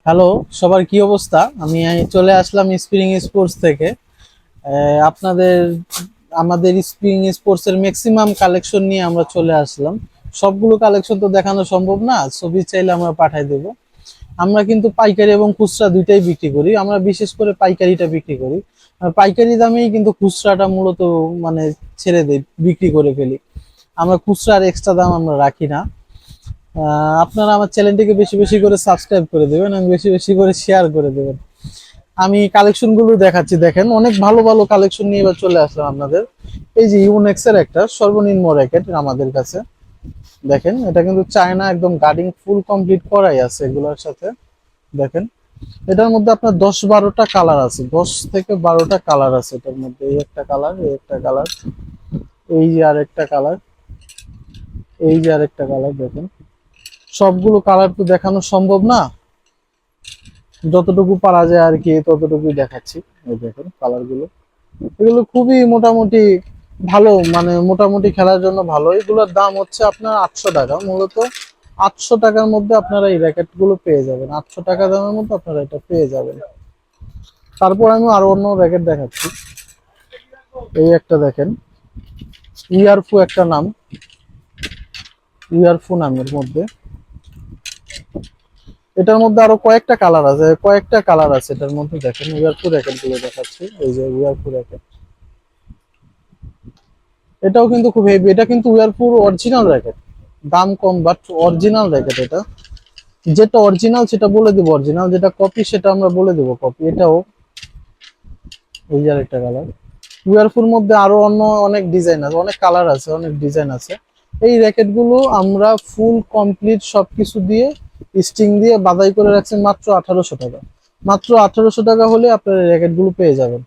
Hello, সবার কি অবস্থা? আমি চলে আসলাম স্প্রিং স্পোর্টস থেকে। আপনাদের আমাদের স্প্রিং স্পোর্টস এর ম্যাক্সিমাম কালেকশন নিয়ে আমরা চলে আসলাম। সবগুলো কালেকশন তো দেখানো সম্ভব না, ছবি চাইলে আমরা পাঠাই দেব। আমরা কিন্তু পাইকারি এবং খুচরা দুইটাই বিক্রি করি। আমরা বিশেষ করে পাইকারিটা বিক্রি করি। আর পাইকারি দামেই কিন্তু খুচরাটা মূলত মানে ছেড়ে দেই, বিক্রি করে ফেলি। আমরা খুচরার এক্সট্রা দাম আমরা রাখি না। আপনারা আমার চ্যানেলটিকে বেশি বেশি করে সাবস্ক্রাইব করে দেবেন এবং বেশি বেশি করে শেয়ার করে দেবেন। আমি কালেকশন গুলো দেখাচ্ছি, দেখেন অনেক ভালো ভালো কালেকশন নিয়ে এবার চলে আসলাম আপনাদের। এই যে ইউনেক্স এর একটা সর্বনিম্ন র্যাকেট আমাদের কাছে। দেখেন এটা কিন্তু চায়না, একদম গার্ডিং ফুল কমপ্লিট করাই আছে এগুলোর সাথে। দেখেন এটার মধ্যে আপনার 10-12টা কালার আছে, 10 থেকে 12টা কালার আছে এটার মধ্যে। এই একটা কালার, এই একটা কালার, এই যে আরেকটা কালার, এই যে আরেকটা কালার। দেখেন সবগুলো কালার তো দেখানো সম্ভব না, যতটুকু পারা যায় আর কি ততটুকুই দেখাচ্ছি। এই দেখেন কালার গুলো, এগুলো খুবই মোটামুটি ভালো, মানে মোটামুটি খেলার জন্য ভালো। এগুলোর দাম হচ্ছে আপনার 800 টাকা মূলত। 800 টাকার মধ্যে আপনারা এই র্যাকেট গুলো পেয়ে যাবেন, 800 টাকা দামের মধ্যে আপনারা এটা পেয়ে যাবেন। তারপর আমি আরো অন্য র্যাকেট দেখাচ্ছি। এই একটা দেখেন, ইয়ারফু একটা নাম, ইয়ারফু নামের মধ্যে। এটার মধ্যে আরো কয়েকটা কালার আছে, কয়েকটা কালার আছে এটার মধ্যে। দেখেন ইয়ারফু র্যাকেট গুলো দেখাচ্ছি। এই যে ইয়ারফু র্যাকেট, এটাও কিন্তু খুব হেভি। এটা কিন্তু ওয়ারপুর অরিজিনাল র্যাকেট, দাম কম বাট অরিজিনাল র্যাকেট এটা। যেটা অরিজিনাল সেটা বলে দিব অরিজিনাল, যেটা কপি সেটা আমরা বলে দেব কপি। এটাও এই যে একটা কালার। ওয়ারপুর মধ্যে আরো অন্য অনেক ডিজাইন আছে, অনেক কালার আছে, অনেক ডিজাইন আছে। এই র্যাকেট গুলো আমরা ফুল কমপ্লিট সবকিছু দিয়ে স্টিং দিয়ে বাদাই করে রাখছি মাত্র 1800 টাকা। মাত্র 1800 টাকা হলে আপনারা র্যাকেট গুলো পেয়ে যাবেন।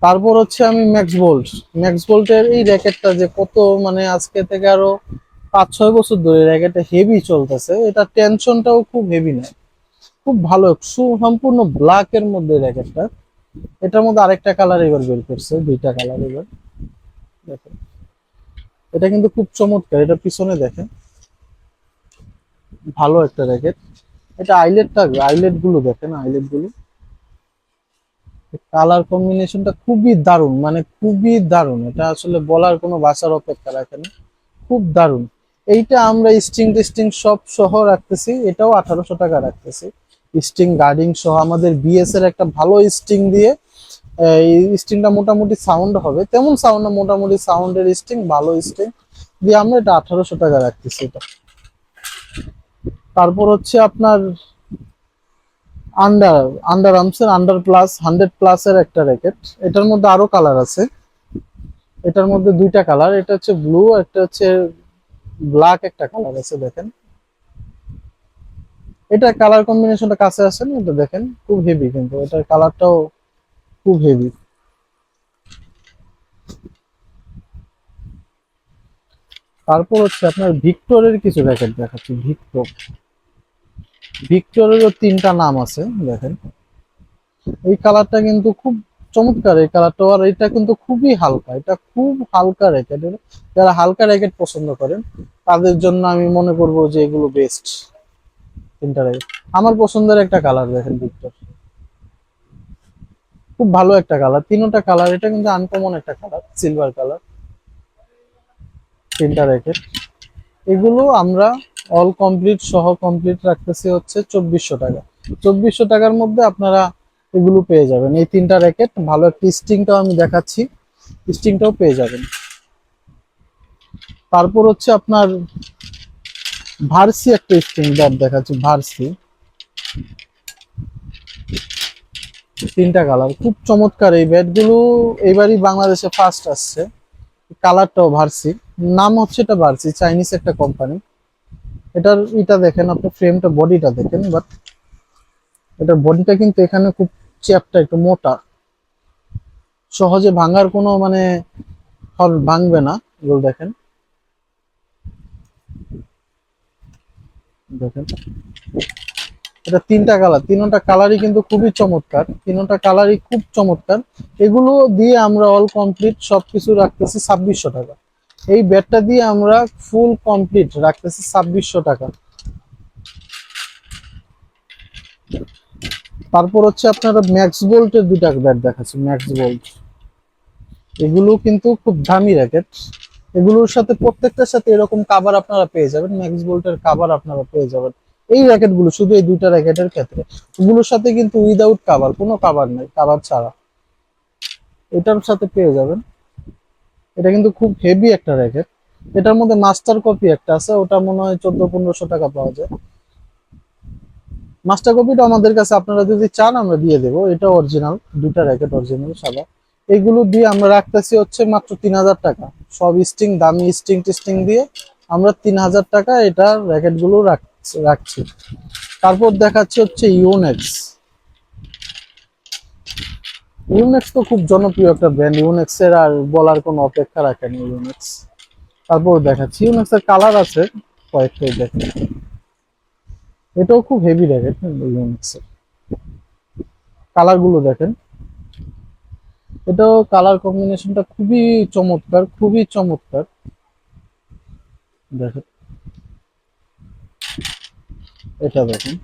তারপর হচ্ছে আমি ম্যাক্স বোল্টের এই র্যাকেটটা যে কত, মানে আজকে থেকে আরো 5-6 বছর ধরে র্যাকেটটা হেভি চলতেছে। এটা টেনশনটাও খুব হেভি নেয়, খুব ভালো সম্পূর্ণ ব্ল্যাক এর মধ্যে র্যাকেটটা। এটার মধ্যে আরেকটা কালার এবার বের করছে, দুইটা কালার এবার। দেখেন এটা কিন্তু খুব চমৎকার। এটা পিছনে দেখেন, ভালো একটা র্যাকেট। এটা আইলেট গুলো দেখেন, আইলেট গুলো কালার কম্বিনেশনটা খুবই দারুণ, মানে খুবই দারুণ। এটা আসলে বলার কোনো ভাষার অপেক্ষা রাখে না, খুব দারুণ। এইটা আমরা স্টিং টেস্টিং সব সহ রাখতেছি, এটাও 1800 টাকা রাখতেছি। স্টিং গার্ডিং সহ আমাদের বিএস এর একটা ভালো স্টিং দিয়ে। এই স্টিংটা মোটামুটি সাউন্ড হবে, তেমন সাউন্ড না, মোটামুটি সাউন্ডের স্টিং, ভালো স্টিং দিয়ে আমরা এটা 1800 টাকা রাখতেছি এটা। তারপর হচ্ছে আপনার আন্ডার আন্ডার আর্মসের আন্ডার প্লাস 100 প্লাসের একটা র্যাকেট। এটার মধ্যে আরো কালার আছে, এটার মধ্যে দুইটা কালার, এটা হচ্ছে ব্লু, একটা হচ্ছে ব্ল্যাক একটা কালার আছে। দেখেন এটা কালার কম্বিনেশনটা কাছে আসেন, এটা দেখেন খুব হেভি, কিন্তু এটার কালারটাও খুব হেভি। তারপর হচ্ছে আপনার ভিক্টরের কিছু র্যাকেট দেখাচ্ছি। ভিক্টরেরও তিনটা নাম আছে। দেখেন এই কালারটা কিন্তু খুব চমৎকার, এই কালারটা। আর এটা কিন্তু খুবই হালকা, এটা খুব হালকা র্যাকেট। যারা হালকা র্যাকেট পছন্দ করেন তাদের জন্য আমি মনে করবো যে এগুলো বেস্ট। তিনটা র্যাকেট আমার পছন্দের একটা কালার। দেখেন ভিক্টর খুব ভালো একটা কালার, তিনটা কালার। এটা কিন্তু আনকমন একটা কালার, সিলভার কালার। তিনটা র্যাকেট এগুলো আমরা অল কমপ্লিট সহ কমপ্লিট রাখতেছি হচ্ছে 2400 টাকা। 2400 টাকার মধ্যে আপনারা এগুলো পেয়ে যাবেন। এই তিনটা র্যাকেট ভালো একটা স্টিংটাও আমি দেখাচ্ছি, স্টিংটাও পেয়ে যাবেন। তারপর হচ্ছে আপনার ভার্সি একটা স্টিং ব্যাট দেখাচ্ছি, ভার্সি। তিনটা কালার খুব চমৎকার। এই ব্যাট গুলো এবারই বাংলাদেশে ফার্স্ট আসছে। কালারটাও ভার্সি, নাম হচ্ছে এটা ভার্সি, চাইনিজ একটা কোম্পানি। এটার এটা দেখেন আপনি, ফ্রেমটা বডিটা দেখেন, বাট এটার বডিটা কিন্তু এখানে খুব চ্যাপটা, একটু মোটা, সহজে ভাঙার কোনো মানে ভাঙবে না। এগুলো দেখেন, দেখেন এটা তিনটা কালার, তিনটা কালারই কিন্তু খুবই চমৎকার, তিনটা কালারই খুব চমৎকার। এগুলো দিয়ে আমরা অল কমপ্লিট সবকিছু রাখতেছি 2600 টাকা। এই ব্যাটটা দিয়ে আমরা ফুল কমপ্লিট রাখতেছি 2600 টাকা। তারপর হচ্ছে আপনারা ম্যাক্স বোল্টের দুইটা ব্যাট দেখাচ্ছি, ম্যাক্স বোল্ট। এগুলো কিন্তু খুব দামি র্যাকেট। এগুলোর সাথে প্রত্যেকটার সাথে এরকম কাভার আপনারা পেয়ে যাবেন, ম্যাক্স বোল্টের কাভার আপনারা পেয়ে যাবেন। এই র্যাকেট গুলো, শুধু এই দুইটা র্যাকেটের ক্ষেত্রে, ওগুলোর সাথে কিন্তু উইদাউট কাভার, কোনো কাভার নাই, কাভার ছাড়া এটার সাথে পেয়ে যাবেন। এটা কিন্তু খুব হেভি একটা র্যাকেট। এটার মধ্যে মাস্টার কপি একটা আছে, ওটা মনে হয় 1400-1500 টাকা পাওয়া যায়। মাস্টার কপিটা আমাদের কাছে আপনারা যদি চান আমরা দিয়ে দেবো। এটা অরিজিনাল, দুইটা র্যাকেট অরিজিনাল সাদা। এইগুলো দিয়ে আমরা রাখতেছি হচ্ছে মাত্র 3000 টাকা। সব স্টিং, দামি স্টিং টিস্টিং দিয়ে আমরা 3000 টাকা এটা র্যাকেট গুলো রাখছি। তারপর দেখাচ্ছি হচ্ছে ইউনেক্স। ইউনেক্স তো খুব জনপ্রিয় একটা ব্র্যান্ড, ইউনেক্স এর আর বলার কোনো অপেক্ষা রাখেনি ইউনেক্স। তারপর দেখাচ্ছি ইউনেক্স এর কালার আছে কয়েকটাই, দেখেন এটাও খুব হেভি র্যাকেট। ইউনেক্স এর কালার গুলো দেখেন, এটাও কালার কম্বিনেশনটা খুবই চমৎকার, খুবই চমৎকার। দেখেন, এটা দেখেন,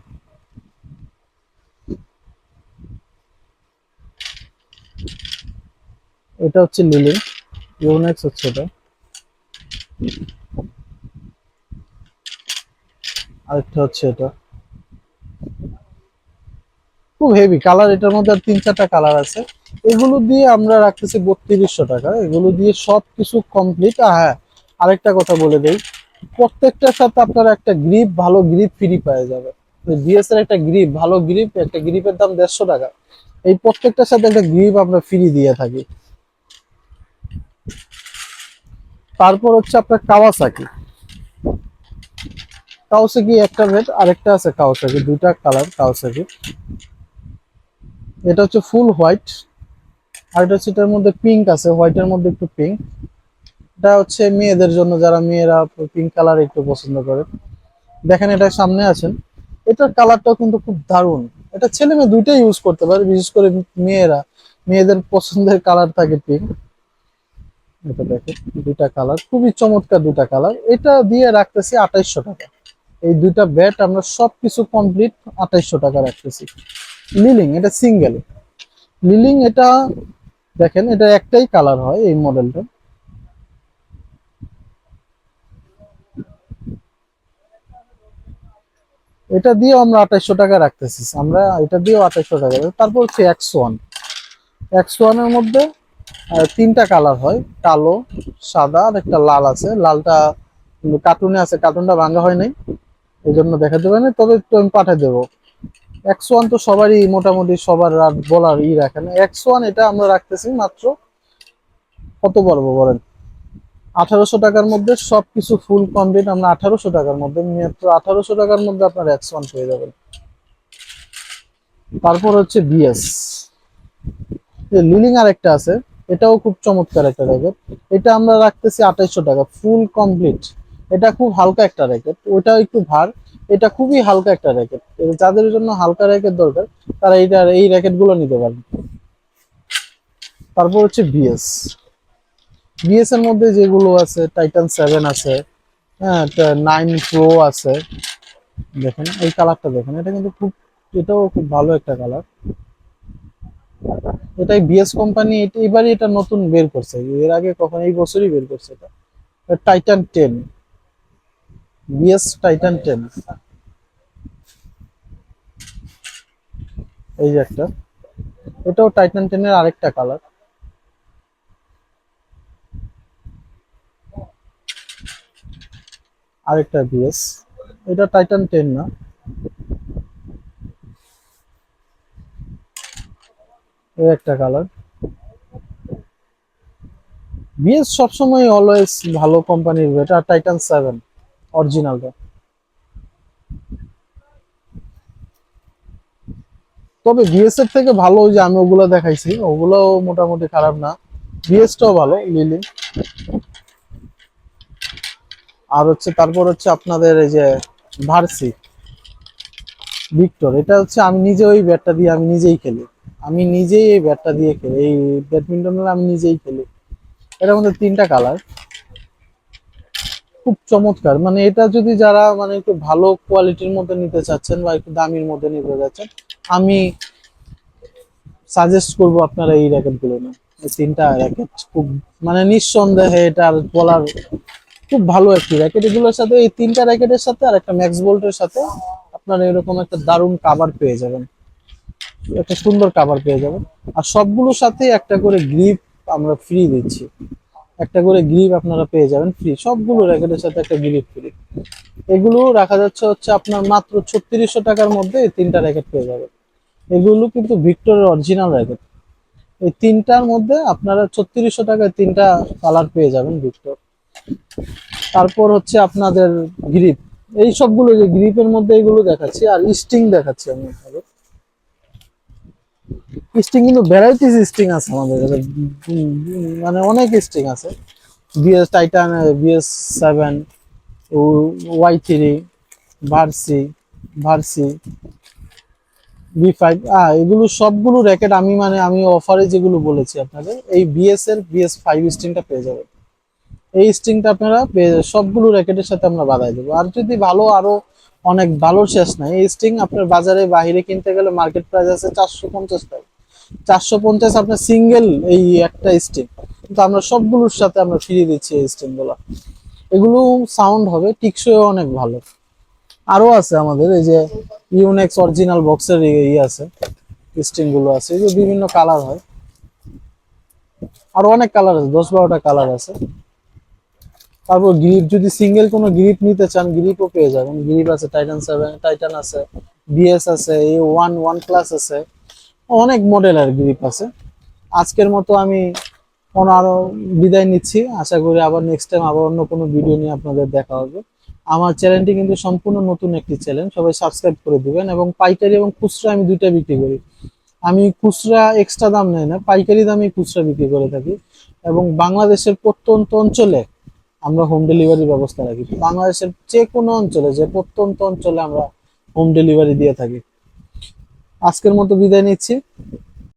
এটা হচ্ছে লিলিং, ইউনেক্স হচ্ছে এটা। আরেকটা হচ্ছে এটা, খুব হেভি কালার। এটার মধ্যে আর 3-4টা কালার আছে। এগুলো দিয়ে আমরা রাখতেছি 3200 টাকা। এগুলো দিয়ে সবকিছু কমপ্লিট। হ্যাঁ, আরেকটা কথা বলে দেই, প্রত্যেকটার সাথে আপনারা একটা গ্রিপ, ভালো গ্রিপ ফ্রি পেয়ে যাবে। ডিএস এর একটা গ্রিপ, ভালো গ্রিপ, একটা গ্রিপের দাম 150 টাকা। এই প্রত্যেকটার সাথে একটা গ্রিপ আমরা ফ্রি দিয়ে থাকি। তারপর হচ্ছে আপনার কাওয়াসাকি। কাওয়াসাকি একটা রেট, আরেকটা আছে কাওয়াসাকি, দুইটা কালার কাওয়াসাকি। এটা হচ্ছে ফুল হোয়াইট, আর এটা হচ্ছে এটার মধ্যে পিঙ্ক আছে, হোয়াইটের মধ্যে একটু পিঙ্ক। এটা হচ্ছে মেয়েদের জন্য, যারা মেয়েরা পিঙ্ক কালার একটু পছন্দ করে। দেখেন এটা সামনে আছেন, এটার কালারটাও কিন্তু খুব দারুণ। এটা ছেলে মেয়ে দুইটাই ইউজ করতে পারে, বিশেষ করে মেয়েরা, মেয়েদের পছন্দের কালার থাকে পিঙ্ক। এটা দেখেন, দুইটা কালার খুবই চমৎকার, দুইটা কালার। এটা দিয়ে রাখতেছি 2800 টাকা। এই দুইটা ব্যাট আমরা সবকিছু কমপ্লিট 2800 টাকা রাখতেছি। লিলিং, এটা সিঙ্গেল লিলিং। এটা দেখেন, এটা একটাই কালার হয় এই মডেলটা। এটা দিয়ে আমরা 2800 টাকা রাখতেছি, আমরা এটা দিয়েও 2800 টাকা। তারপর হচ্ছে X1। X1 এর মধ্যে তিনটা কালার হয়, কালো, সাদা আর একটা লাল আছে। লালটা কার্টুনে আছে, কার্টুনটা ভাঙা হয় নাই, এই জন্য দেখাতে পারি না, তবে একটু আমি পাঠিয়ে দেবো। X1 তো সবারই মোটামুটি, সবার আর বলার রাখে না। X1 এটা আমরা রাখতেছি মাত্র, কত পারবো বলেন, 1800 টাকার মধ্যে সবকিছু ফুল কমপ্লিট। আমরা 1800 টাকার মধ্যে, মাত্র 1800 টাকার মধ্যে আপনার X1 পেয়ে যাবেন। তারপর হচ্ছে বিএস লিলিং, আর একটা আছে, এটাও খুব চমৎকার একটা র্যাকেট। এটা আমরা রাখতেছি 2800 টাকা, ফুল কমপ্লিট। এটা খুব হালকা একটা র্যাকেট, ওটা একটু ভার, এটা খুবই হালকা একটা র্যাকেট। যাদের জন্য হালকা র্যাকেট দরকার, তারা এই র্যাকেট গুলো নিতে পারেন। তারপর হচ্ছে বিএস। বিএস এর মধ্যে যেগুলো আছে, টাইটান 7 আছে, হ্যাঁ, 9 প্রো আছে। দেখেন এই কালারটা দেখেন, এটা কিন্তু খুব, এটাও খুব ভালো একটা কালার। এটাই বিএস কোম্পানি এবারই এটা নতুন বের করছে, এর আগে কখন, এই বছরই বের করছে এটা। Titan 10, BS Titan 10। এই যে একটা, এটাও টাইটান 10 এর আরেকটা কালার। আরেকটা বিএস, এটা টাইটান 10 না, এই একটা কালার। বিএস সবসময় অলওয়েজ ভালো কোম্পানির, এটা টাইটান 7 অরিজিনালটা। তবে বিএস এর থেকে ভালো ওই যে আমি ওগুলো দেখাইছি, ওগুলোও মোটামুটি খারাপ না, বিএসটাও ভালো, লিলি। আর হচ্ছে তারপর হচ্ছে আপনাদের এই যে ভার্সি ভিক্টর। এটা হচ্ছে আমি নিজে ওই ব্যাটটা দিয়ে আমি নিজেই খেলি, আমি নিজেই এই ব্যাটটা দিয়ে খেলি, এই ব্যাডমিন্টনের আমি নিজেই খেলি। এটার মধ্যে তিনটা কালার, খুব চমৎকার। মানে এটা যদি যারা মানে একটু ভালো কোয়ালিটির মধ্যে নিতে চাচ্ছেন বা একটু দামির মধ্যে নিতে চাচ্ছেন, আমি সাজেস্ট করব আপনারা এই র্যাকেট গুলো না। এই তিনটা র্যাকেট খুব মানে নিঃসন্দেহে এটা আর বলার খুব ভালো একটি র্যাকেট। এগুলোর সাথে এই তিনটা র্যাকেটের সাথে আর একটা ম্যাক্স বোল্টের সাথে আপনারা এরকম একটা দারুণ কাভার পেয়ে যাবেন, একটা সুন্দর কাভার পেয়ে যাবেন। আর সবগুলোর সাথে একটা করে গ্রিপ আমরা ফ্রি দিচ্ছি, একটা করে গ্রিপ আপনারা পেয়ে যাবেন ফ্রি, সবগুলো র্যাকেটের সাথে একটা গ্রিপ ফ্রি। এগুলো রাখা যাচ্ছে হচ্ছে আপনার মাত্র 3600 টাকার মধ্যে এই তিনটা র্যাকেট পেয়ে যাবেন। এগুলো কিন্তু ভিক্টরের অরিজিনাল র্যাকেট। এই তিনটার মধ্যে আপনারা 3600 টাকায় তিনটা কালার পেয়ে যাবেন ভিক্টর। তারপর হচ্ছে আপনাদের গ্রিপ, এই সবগুলো যে গ্রিপের মধ্যে এগুলো দেখাচ্ছি, আর স্টিং দেখাচ্ছি আমি আপনাদের। স্টিং কিন্তু ভ্যারাইটিস স্টিং আছে আমাদের কাছে, মানে অনেক স্টিং আছে। BS Titan, BS7, Y3, ভার্সি, ভার্সি, B5, এগুলো সবগুলো র্যাকেট আমি মানে আমি অফারে যেগুলো বলেছি আপনাদের, এই BS5 স্টিংটা পেয়ে যাবেন। এই স্ট্রিংটা আপনারা সবগুলো র্যাকেটের সাথে আমরা বাঁধাই দেবো। আর যদি ভালো আরো অনেক ভালো শেষ নাই, এই স্ট্রিং আপনার বাজারে বাইরে কিনতে গেলে মার্কেট প্রাইস আছে 450 টাকা। 450 আপনার সিঙ্গেল এই একটা স্ট্রিং, কিন্তু আমরা সবগুলোর সাথে আমরা ফিরিয়ে দিচ্ছি এই স্ট্রিং গুলো। এগুলো সাউন্ড হবে, টিকসই অনেক ভালো। আরো আছে আমাদের এই যে ইউনেক্স অরিজিনাল বক্সের আছে, স্ট্রিং গুলো আছে, এই যে বিভিন্ন কালার হয়, আরো অনেক কালার আছে, 10-12টা কালার আছে। তারপর গ্রিপ যদি সিঙ্গেল কোনো গ্রিপ নিতে চান, গ্রিপও পেয়ে যাবেন। গ্রিপ আছে টাইটান 7, টাইটান আছে, বিএস আছে, ওয়ান প্লাস আছে, অনেক মডেলের গ্রিপ আছে। আজকের মতো আমি আরো বিদায় নিচ্ছি। আশা করি আবার নেক্সট টাইম আবার অন্য কোনো ভিডিও নিয়ে আপনাদের দেখা হবে। আমার চ্যানেলটি কিন্তু সম্পূর্ণ নতুন একটি চ্যানেল, সবাই সাবস্ক্রাইব করে দিবেন। এবং পাইকারি এবং খুচরা আমি দুইটা বিক্রি করি। আমি খুচরা এক্সট্রা দাম নেই না, পাইকারি দামে খুচরা বিক্রি করে থাকি। এবং বাংলাদেশের প্রত্যন্ত অঞ্চলে আমরা হোম ডেলিভারির ব্যবস্থা রাখি। বাংলাদেশের যে কোনো অঞ্চলে, যে প্রত্যন্ত অঞ্চলে আমরা হোম ডেলিভারি দিয়ে থাকি। আজকের মতো বিদায় নিচ্ছি।